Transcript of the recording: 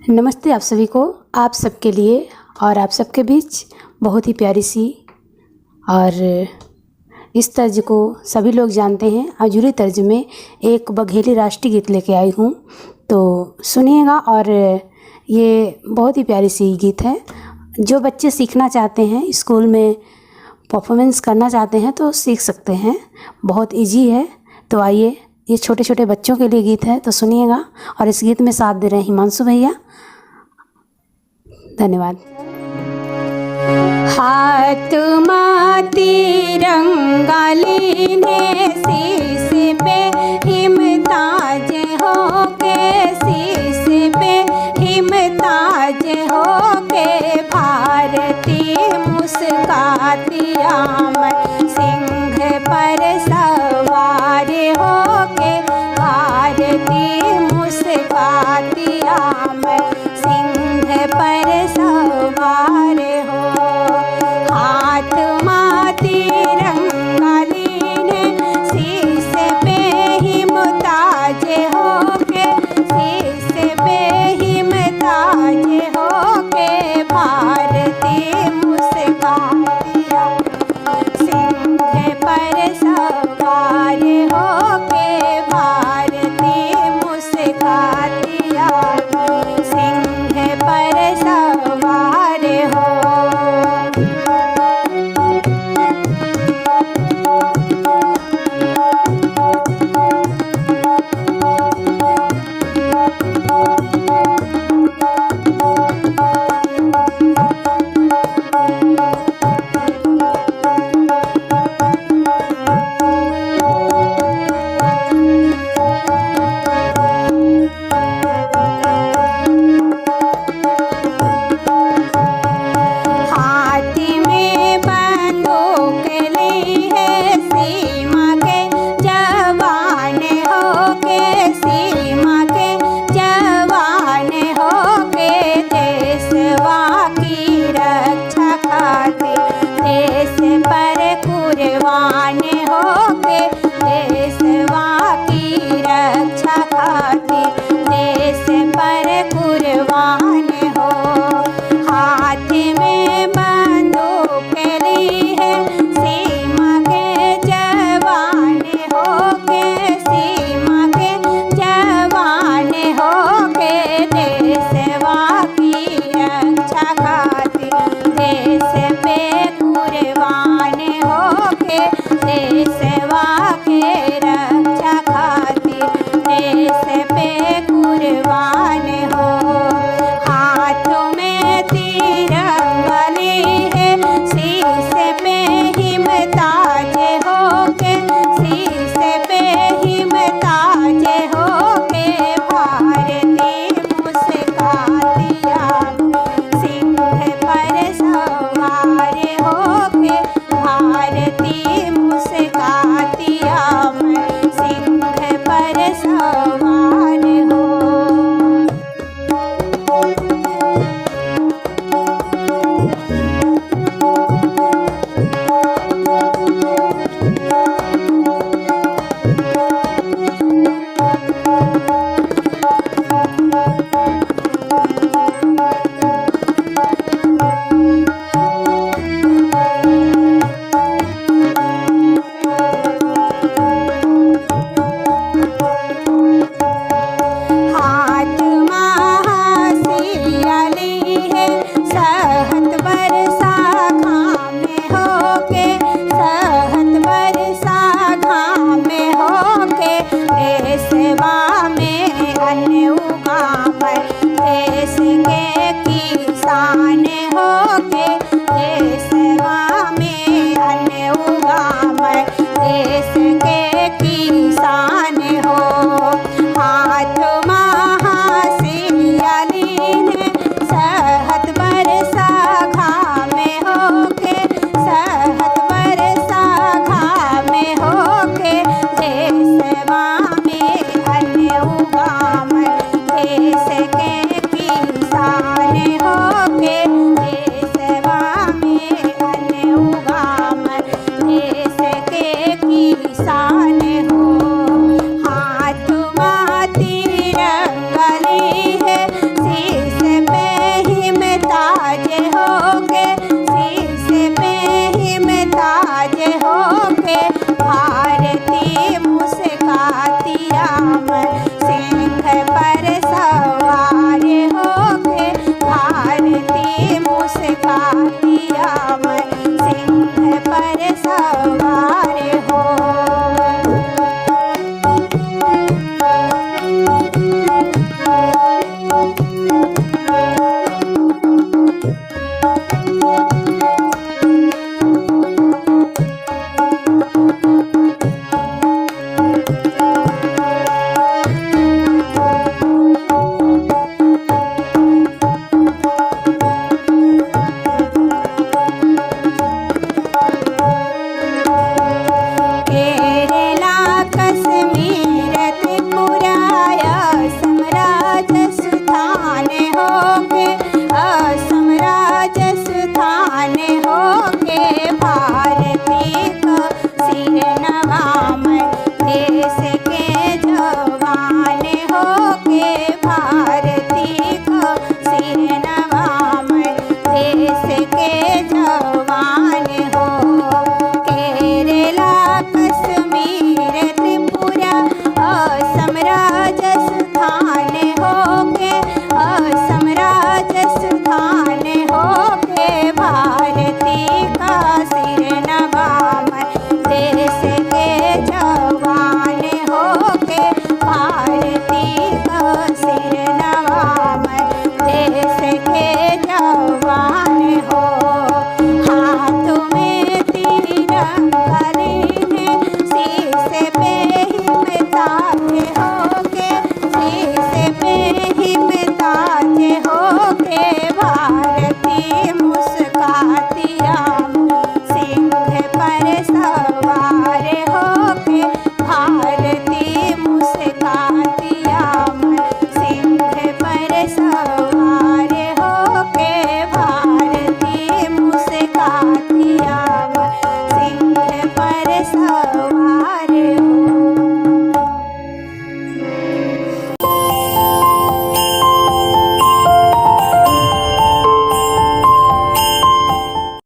नमस्ते आप सभी को। आप सबके लिए और आप सबके बीच बहुत ही प्यारी सी और इस तर्ज को सभी लोग जानते हैं, अजूरी तर्ज में एक बघेली राष्ट्रीय गीत लेके आई हूँ, तो सुनिएगा। और ये बहुत ही प्यारी सी गीत है। जो बच्चे सीखना चाहते हैं, स्कूल में परफॉर्मेंस करना चाहते हैं तो सीख सकते हैं, बहुत इजी है। तो आइए, ये छोटे छोटे बच्चों के लिए गीत है, तो सुनिएगा। और इस गीत में साथ दे रहे हैं हिमांशु भैया। धन्यवाद। हाथ माती रंगालीने शीश पे हिमताज हो के, शीश पे हिमताज हो के, भारती मुस्काती आमर सिंह पर सवार हो के, भारती मुस्काती आमर सिंह पर सवार हो। हाथ माती रंगालीने शीश पे हिमताज हो के, शीश पे हिमताज हो के, भारती मुस्काती सिंह पर सवार हो के, भारती मुस्काती सिंह पर सवार हो। हाथ रे सा